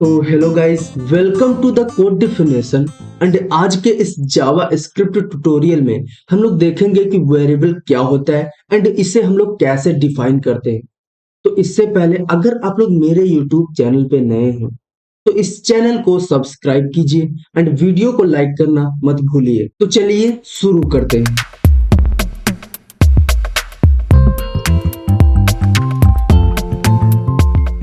तो hello guys, welcome to the code definition. And आज के इस जावा स्क्रिप्ट ट्यूटोरियल में हम लोग देखेंगे कि वेरिएबल क्या होता है एंड इसे हम लोग कैसे डिफाइन करते हैं। तो इससे पहले अगर आप लोग मेरे यूट्यूब चैनल पे नए हैं तो इस चैनल को सब्सक्राइब कीजिए एंड वीडियो को लाइक करना मत भूलिए। तो चलिए शुरू करते हैं।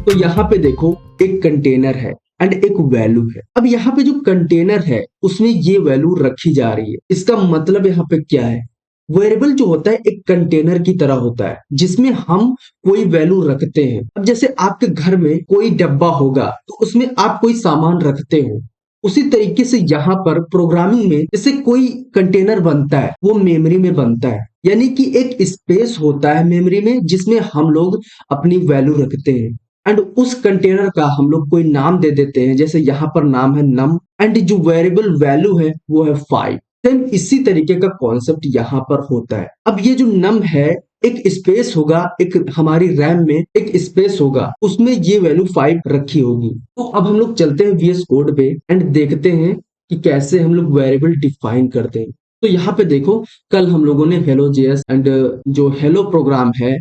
तो यहाँ पे देखो, एक कंटेनर है एंड एक वैल्यू है। अब यहाँ पे जो कंटेनर है उसमें ये वैल्यू रखी जा रही है। इसका मतलब यहाँ पे क्या है? वेरिएबल जो होता है एक कंटेनर की तरह होता है जिसमें हम कोई वैल्यू रखते हैं। अब जैसे आपके घर में कोई डब्बा होगा तो उसमें आप कोई सामान रखते हो, उसी तरीके से यहाँ पर प्रोग्रामिंग में जैसे कोई कंटेनर बनता है वो मेमोरी में बनता है, यानी कि एक स्पेस होता है मेमोरी में जिसमें हम लोग अपनी वैल्यू रखते हैं एंड उस कंटेनर का हम लोग कोई नाम दे देते हैं। जैसे यहाँ पर नाम है नम एंड जो वेरिएबल वैल्यू है वो है 5। सेम इसी तरीके का कॉन्सेप्ट यहाँ पर होता है। अब ये जो नम है एक स्पेस होगा, एक हमारी रैम में एक स्पेस होगा, उसमें ये वैल्यू 5 रखी होगी। तो अब हम लोग चलते हैं VS कोड पे एंड देखते हैं कि कैसे हम लोग वेरिएबल डिफाइन करते हैं। तो यहाँ पे देखो, कल हम लोगों ने हेलो JS एंड जो हेलो प्रोग्राम है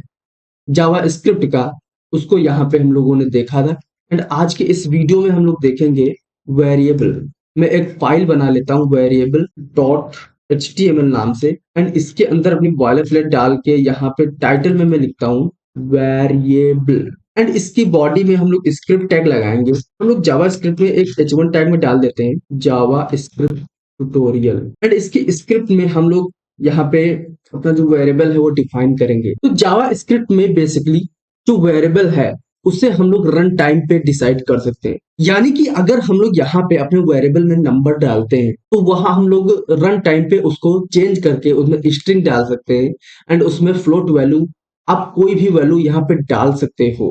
जावा स्क्रिप्ट का, उसको यहाँ पे हम लोगों ने देखा था। एंड आज के इस वीडियो में हम लोग देखेंगे वेरिएबल। मैं एक फाइल बना लेता हूँ वेरिएबल डॉट HTML नाम से एंड इसके अंदर अपनी बॉयलरप्लेट डाल के यहाँ पे टाइटल में मैं लिखता हूँ वेरिएबल एंड इसकी बॉडी में हम लोग स्क्रिप्ट टैग लगाएंगे। हम लोग जावा स्क्रिप्ट में एक H1 टैग में डाल देते हैं जावा स्क्रिप्ट ट्यूटोरियल एंड इसकी स्क्रिप्ट में हम लोग यहाँ पे अपना जो वेरिएबल है वो डिफाइन करेंगे। तो जावा स्क्रिप्ट में बेसिकली जो वेरिएबल है उसे हम लोग रन टाइम पे डिसाइड कर सकते हैं। यानी कि अगर हम लोग यहाँ पे अपने वेरिएबल में नंबर डालते हैं तो वहां हम लोग रन टाइम पे उसको चेंज करके उसमें स्ट्रिंग डाल सकते हैं एंड उसमें फ्लोट वैल्यू, आप कोई भी वैल्यू यहाँ पे डाल सकते हो,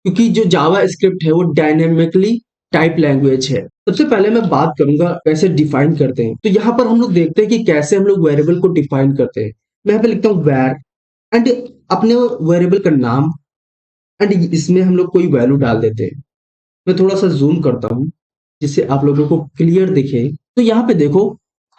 क्योंकि जो जावा स्क्रिप्ट है वो डायनेमिकली टाइप लैंग्वेज है। सबसे पहले मैं बात करूंगा कैसे डिफाइन करते हैं। तो यहाँ पर हम लोग देखते हैं कि कैसे हम लोग वेरिएबल को डिफाइन करते हैं। मैं यहाँ पे लिखता हूँ वैर एंड अपने वेरिएबल का नाम एंड इसमें हम लोग कोई वैल्यू डाल देते हैं। मैं थोड़ा सा जूम करता हूँ जिससे आप लोगों को क्लियर दिखे। तो यहाँ पे देखो,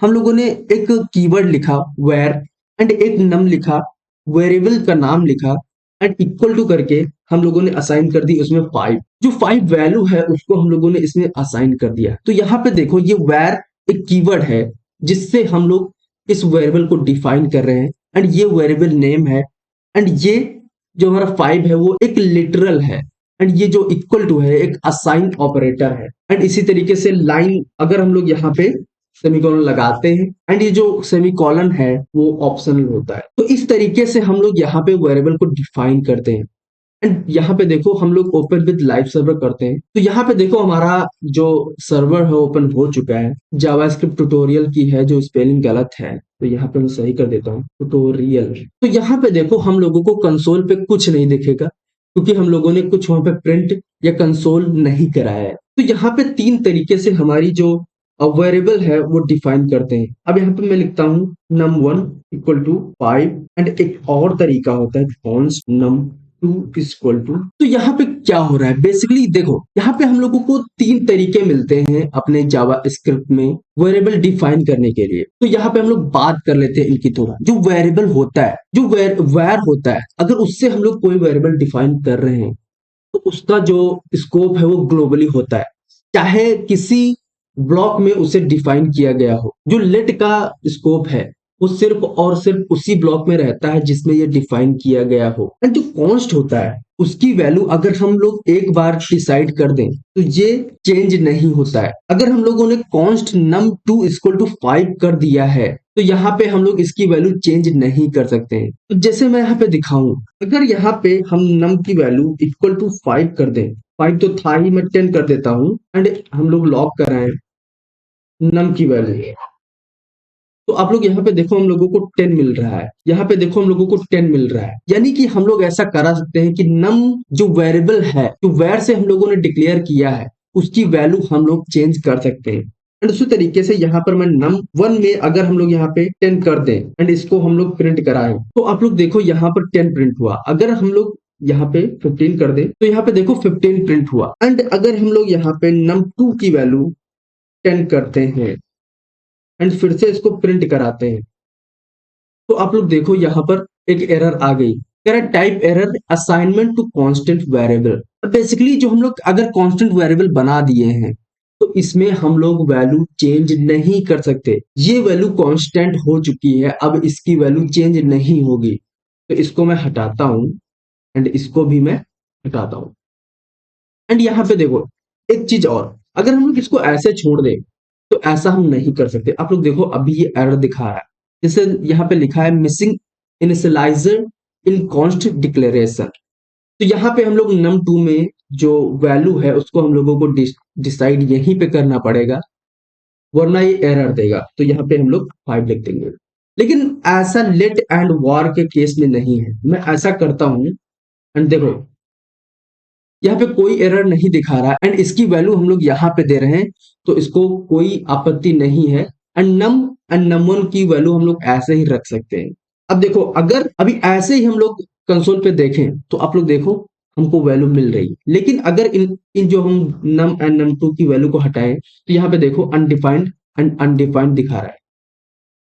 हम लोगों ने एक कीवर्ड लिखा वेर एंड एक नम लिखा, वेरिएबल का नाम लिखा एंड इक्वल टू करके हम लोगों ने असाइन कर दी उसमें 5। जो 5 वैल्यू है उसको हम लोगों ने इसमें असाइन कर दिया। तो यहाँ पे देखो, ये वेर एक कीवर्ड है जिससे हम लोग इस वेरिएबल को डिफाइन कर रहे हैं एंड ये वेरिएबल नेम है एंड ये जो हमारा 5 है वो एक लिटरल है एंड ये जो इक्वल टू है एक असाइन ऑपरेटर है। एंड इसी तरीके से लाइन अगर हम लोग यहाँ पे सेमीकोलन लगाते हैं एंड ये जो सेमीकोलन है वो ऑप्शनल होता है। तो इस तरीके से हम लोग यहाँ पे वेरिएबल को डिफाइन करते हैं। एंड यहाँ पे देखो, हम लोग ओपन विद लाइव सर्वर करते हैं। तो यहाँ पे देखो, हमारा जो सर्वर है ओपन हो चुका है। जावास्क्रिप्ट ट्यूटोरियल की है, जो स्पेलिंग गलत है तो यहाँ पे मैं सही कर देता हूँ, ट्यूटोरियल। तो यहाँ पे देखो, हम लोगों को कंसोल पे कुछ नहीं दिखेगा क्योंकि हम लोगों ने कुछ वहां पे प्रिंट या कंसोल नहीं कराया है। तो यहाँ पे 3 तरीके से हमारी जो वेरिएबल है वो डिफाइन करते हैं। अब यहाँ पे मैं लिखता हूँ num1 इक्वल टू 5 एंड एक और तरीका होता है कॉन्स्ट num2 इक्वल टू। तो यहाँ पे क्या हो रहा है बेसिकली देखो, यहाँ पे हम लोगों को 3 तरीके मिलते हैं अपने जावा स्क्रिप्ट में वेरिएबल डिफाइन करने के लिए। तो यहाँ पे हम लोग बात कर लेते हैं इनकी थोड़ा। जो वेरिएबल होता है, जो वैर होता है, अगर उससे हम लोग कोई वेरिएबल डिफाइन कर रहे हैं तो उसका जो स्कोप है वो ग्लोबली होता है, चाहे किसी ब्लॉक में उसे डिफाइन किया गया हो। जो लेट का स्कोप है वो सिर्फ और सिर्फ उसी ब्लॉक में रहता है जिसमें ये डिफाइन किया गया हो। एंड जो कॉन्स्ट होता है उसकी वैल्यू अगर हम लोग एक बार डिसाइड कर दें तो ये चेंज नहीं होता है। अगर हम लोगों ने कॉन्स्ट num2 इक्वल टू 5 कर दिया है तो यहाँ पे हम लोग इसकी वैल्यू चेंज नहीं कर सकते हैं। तो जैसे मैं यहाँ पे दिखाऊं, अगर यहाँ पे हम num की वैल्यू इक्वल टू 5 कर दें, 5 तो था ही, मैं 10 कर देता हूँ एंड हम लोग लॉक कर रहे हैं num की वैल्यू। तो आप लोग यहाँ पे देखो, हम लोगों को 10 मिल रहा है, यहाँ पे देखो हम लोगों को 10 मिल रहा है। यानी कि हम लोग ऐसा करा सकते हैं कि num जो वेरिएबल है, जो वैर से हम लोगों ने डिक्लेयर किया है, उसकी वैल्यू हम लोग चेंज कर सकते हैं। एंड उसी तरीके से यहाँ पर मैं num1 में अगर हम लोग यहाँ पे 10 कर दें एंड इसको हम लोग प्रिंट कराएं तो आप लोग देखो यहाँ पर 10 प्रिंट हुआ। अगर हम लोग यहाँ पे 15 कर दे तो यहाँ पे देखो 15 प्रिंट हुआ। एंड अगर हम लोग यहाँ पे num2 की वैल्यू 10 करते हैं एंड फिर से इसको प्रिंट कराते हैं तो आप लोग देखो यहाँ पर एक एरर आ गई। कह रहा type error assignment to constant variable. Basically जो हम लोग अगर कांस्टेंट वेरिएबल बना दिए हैं तो इसमें हम लोग वैल्यू चेंज नहीं कर सकते। ये वैल्यू कांस्टेंट हो चुकी है, अब इसकी वैल्यू चेंज नहीं होगी। तो इसको मैं हटाता हूं एंड इसको भी मैं हटाता हूं। एंड यहाँ पे देखो एक चीज और, अगर हम लोग इसको ऐसे छोड़ दें तो ऐसा हम नहीं कर सकते। आप लोग देखो अभी ये एरर दिखा रहा है, जैसे यहाँ पे लिखा है मिसिंग इनिशियलाइजर इन कॉन्स्ट डिक्लेरेशन। तो यहाँ पे हम लोग num2 में जो वैल्यू है उसको हम लोगों को डिसाइड यहीं पे करना पड़ेगा, वरना ये एरर देगा। तो यहाँ पे हम लोग 5 लिख देंगे। लेकिन ऐसा लेट एंड वॉर के केस में नहीं है। मैं ऐसा करता हूं एंड देखो यहाँ पे कोई एरर नहीं दिखा रहा एंड इसकी वैल्यू हम लोग यहाँ पे दे रहे हैं तो इसको कोई आपत्ति नहीं है। एंड num1 की वैल्यू हम लोग ऐसे ही रख सकते हैं। अब देखो अगर अभी ऐसे ही हम लोग कंसोल पे देखें तो आप लोग देखो हमको वैल्यू मिल रही है। लेकिन अगर इन जो हम num एंड num2 की वैल्यू को हटाएं तो यहाँ पे देखो अनडिफाइंड एंड अनडिफाइंड दिखा रहा है।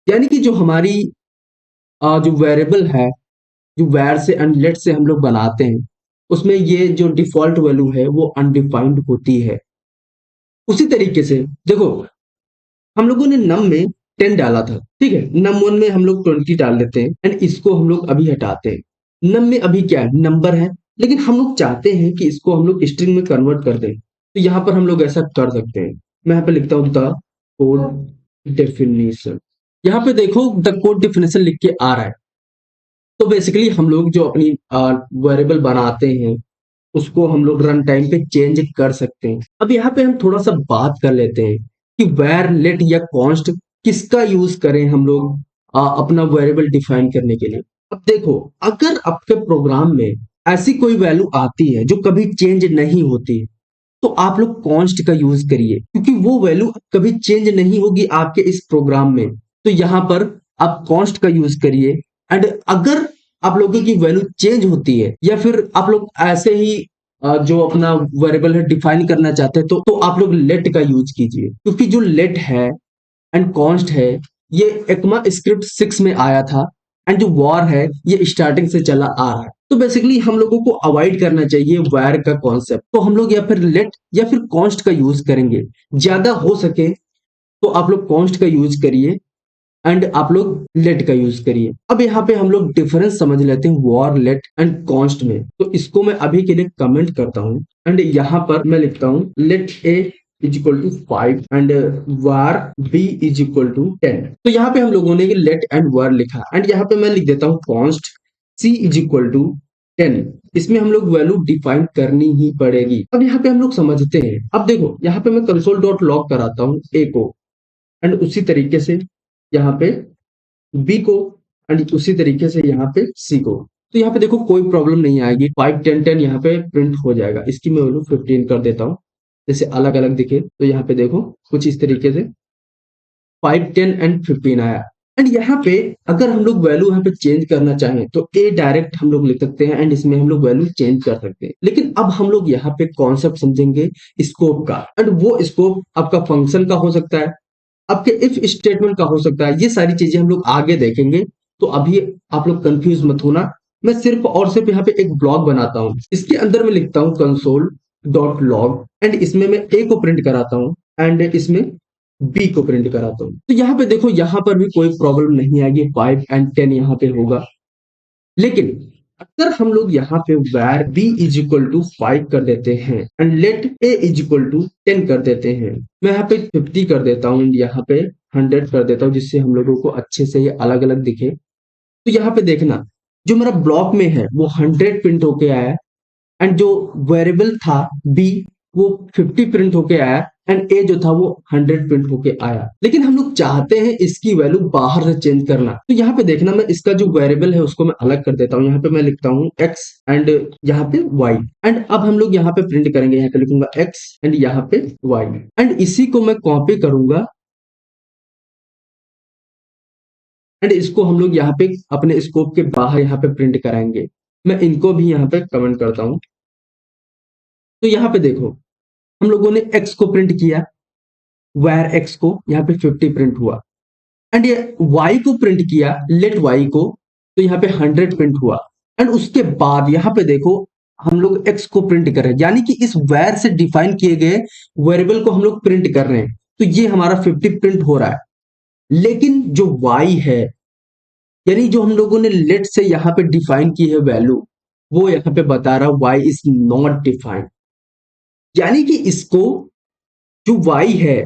यानी कि जो हमारी जो वेरिएबल है, जो वैर से एंड लेट से हम लोग बनाते हैं उसमें ये जो डिफॉल्ट वैल्यू है वो अनडिफाइंड होती है। उसी तरीके से देखो हम लोगों ने नम में 10 डाला था, ठीक है, num1 में हम लोग 20 डाल देते हैं एंड इसको हम लोग अभी हटाते हैं। नम में अभी क्या है, नंबर है, लेकिन हम लोग चाहते हैं कि इसको हम लोग स्ट्रिंग में कन्वर्ट कर दें। तो यहाँ पर हम लोग ऐसा कर सकते हैं। मैं यहाँ पे लिखता हूँ द कोड डेफिनेशन। यहाँ पे देखो द कोड डेफिनेशन लिख के आ रहा है। तो बेसिकली हम लोग जो अपनी वेरिएबल बनाते हैं उसको हम लोग रन टाइम पे चेंज कर सकते हैं। अब यहाँ पे हम थोड़ा सा बात कर लेते हैं कि वैर लेट या कॉन्स्ट किसका यूज करें हम लोग अपना वेरिएबल डिफाइन करने के लिए। अब देखो अगर आपके प्रोग्राम में ऐसी कोई वैल्यू आती है जो कभी चेंज नहीं होती तो आप लोग कॉन्स्ट का यूज करिए, क्योंकि वो वैल्यू कभी चेंज नहीं होगी आपके इस प्रोग्राम में। तो यहाँ पर आप कॉन्स्ट का यूज करिए। एंड अगर आप लोगों की वैल्यू चेंज होती है या फिर आप लोग ऐसे ही जो अपना वेरिएबल है डिफाइन करना चाहते हैं तो आप लोग लेट का यूज कीजिए, क्योंकि जो लेट है एंड कॉन्स्ट है ये एक्मा स्क्रिप्ट 6 में आया था एंड जो वॉर है ये स्टार्टिंग से चला आ रहा है। तो बेसिकली हम लोगों को अवॉइड करना चाहिए वायर का कॉन्सेप्ट। तो हम लोग या फिर लेट या फिर कॉन्स्ट का यूज करेंगे। ज्यादा हो सके तो आप लोग कॉन्स्ट का यूज करिए एंड आप लोग लेट का यूज करिए। अब यहाँ पे हम लोग डिफरेंस समझ लेते हैं वॉर लेट एंड कॉन्स्ट में। तो इसको मैं अभी के लिए कमेंट करता हूँ एंड यहाँ पर मैं लिखता हूँ let a is equal to 5 and var b is equal to 10। तो यहाँ पे हम लोगों ने लेट एंड वार लिखा एंड यहाँ पे मैं लिख देता हूँ const c is equal to 10। इसमें हम लोग वैल्यू डिफाइन करनी ही पड़ेगी। अब यहाँ पे हम लोग समझते हैं। अब देखो यहाँ पे मैं कंसोल डॉट लॉग कराता हूँ ए को एंड उसी तरीके से यहाँ पे बी को एंड उसी तरीके से यहाँ पे सी को। तो यहाँ पे देखो कोई प्रॉब्लम नहीं आएगी। 5 10 10 यहाँ पे प्रिंट हो जाएगा। इसकी मैं वैल्यू 15 कर देता हूँ जैसे अलग अलग दिखे। तो यहाँ पे देखो कुछ इस तरीके से 5 10 एंड 15 आया। एंड यहाँ पे अगर हम लोग वैल्यू यहाँ पे चेंज करना चाहें तो ए डायरेक्ट हम लोग लिख सकते हैं एंड इसमें हम लोग वैल्यू चेंज कर सकते हैं। लेकिन अब हम लोग यहाँ पे कॉन्सेप्ट समझेंगे स्कोप का। एंड वो स्कोप आपका फंक्शन का हो सकता है, आपके इफ स्टेटमेंट का हो सकता है। ये सारी चीजें हम लोग आगे देखेंगे। तो अभी आप लोग कंफ्यूज मत होना। मैं सिर्फ और सिर्फ यहाँ पे एक ब्लॉक बनाता हूँ। इसके अंदर मैं लिखता हूँ कंसोल डॉट लॉग एंड इसमें मैं ए को प्रिंट कराता हूँ एंड इसमें बी को प्रिंट कराता हूँ। तो यहाँ पे देखो यहाँ पर भी कोई प्रॉब्लम नहीं आएगी। 5 एंड 10 यहाँ पे होगा। लेकिन अगर हम लोग यहाँ पे वैर बी इज इक्वल टू 5 कर देते हैं and let a is equal to 10 कर देते हैं, मैं यहाँ पे 50 कर देता हूँ एंड यहाँ पे 100 कर देता हूँ जिससे हम लोगों को अच्छे से ये अलग अलग दिखे। तो यहाँ पे देखना जो मेरा ब्लॉक में है वो 100 प्रिंट होके आया एंड जो वेरिएबल था बी वो 50 प्रिंट होके आया एंड ए जो था वो 100 प्रिंट होके आया। लेकिन हम लोग चाहते हैं इसकी वैल्यू बाहर से चेंज करना। तो यहाँ पे देखना मैं इसका जो वेरिएबल है उसको मैं अलग कर देता हूँ। यहाँ पे मैं लिखता हूँ x एंड यहाँ पे y एंड अब हम लोग यहाँ पे प्रिंट करेंगे। यहाँ पे लिखूंगा x एंड यहाँ पे y एंड इसी को मैं कॉपी करूंगा एंड इसको हम लोग यहाँ पे अपने स्कोप के बाहर यहाँ पे प्रिंट कराएंगे। मैं इनको भी यहाँ पे कमेंट करता हूँ। तो यहाँ पे देखो हम लोगों ने x को प्रिंट किया, where x को यहाँ पे 50 प्रिंट हुआ, एंड ये y को प्रिंट किया, लेट y को, तो यहाँ पे 100 प्रिंट हुआ। एंड उसके बाद यहाँ पे देखो हम लोग x को प्रिंट कर रहे हैं, यानी कि इस where से डिफाइन किए गए वेरिएबल को हम लोग प्रिंट कर रहे हैं, तो ये हमारा 50 प्रिंट हो रहा है। लेकिन जो y है, यानी जो हम लोगों ने लेट से यहाँ पे डिफाइन की है वैल्यू, वो यहाँ पे बता रहा y इज नॉट डिफाइंड, यानी कि इसको जो y है,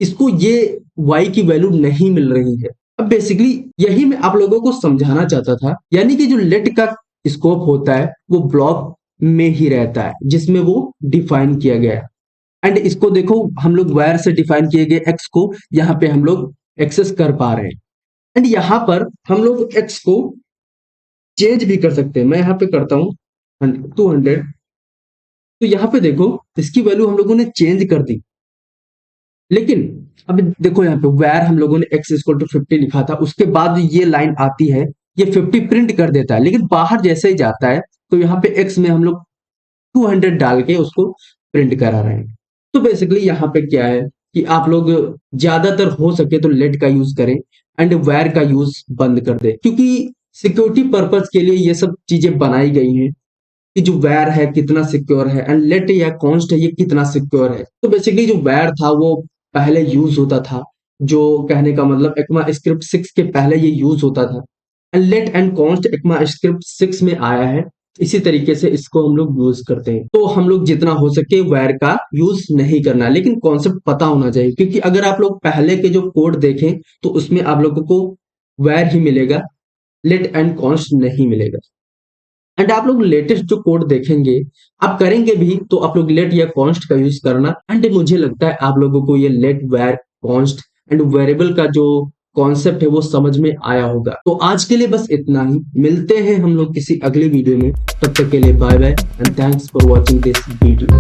इसको ये y की वैल्यू नहीं मिल रही है। अब बेसिकली यही मैं आप लोगों को समझाना चाहता था, यानी कि जो लेट का स्कोप होता है वो ब्लॉक में ही रहता है जिसमें वो डिफाइन किया गया है। एंड इसको देखो हम लोग वायर से डिफाइन किए गए x को यहाँ पे हम लोग एक्सेस कर पा रहे हैं। एंड यहाँ पर हम लोग x को चेंज भी कर सकते हैं। मैं यहाँ पे करता हूँ 200। तो यहाँ पे देखो इसकी वैल्यू हम लोगों ने चेंज कर दी, लेकिन अब देखो यहाँ पे where हम लोगों ने x इक्वल टू 50 लिखा था, उसके बाद ये लाइन आती है, ये 50 प्रिंट कर देता है, लेकिन बाहर जैसे ही जाता है तो यहाँ पे x में हम लोग 200 डाल के उसको प्रिंट करा रहे हैं। तो बेसिकली यहाँ पे क्या है कि आप लोग ज्यादातर हो सके तो लेट का यूज करें एंड where का यूज बंद कर दे, क्योंकि सिक्योरिटी पर्पज के लिए ये सब चीजें बनाई गई हैं कि जो वैर है कितना सिक्योर है एंड लेट या कॉन्स्ट है ये कितना सिक्योर है। तो बेसिकली जो वैर था वो पहले यूज होता था, जो कहने का मतलब ECMA स्क्रिप्ट 6 के पहले ये यूज होता था, and let and const ECMA script 6 में आया है। इसी तरीके से इसको हम लोग यूज करते हैं। तो हम लोग जितना हो सके वैर का यूज नहीं करना, लेकिन कॉन्सेप्ट पता होना चाहिए, क्योंकि अगर आप लोग पहले के जो कोड देखें तो उसमें आप लोगों को वैर ही मिलेगा, लेट एंड कॉन्स्ट नहीं मिलेगा। एंड आप लोग लेटेस्ट जो कोड देखेंगे, आप करेंगे भी तो आप लोग लेट या कॉन्स्ट का यूज करना। एंड मुझे लगता है आप लोगों को ये let var const and variable का जो कॉन्सेप्ट है वो समझ में आया होगा। तो आज के लिए बस इतना ही, मिलते हैं हम लोग किसी अगले वीडियो में। तब तक के लिए bye bye and thanks for watching this video.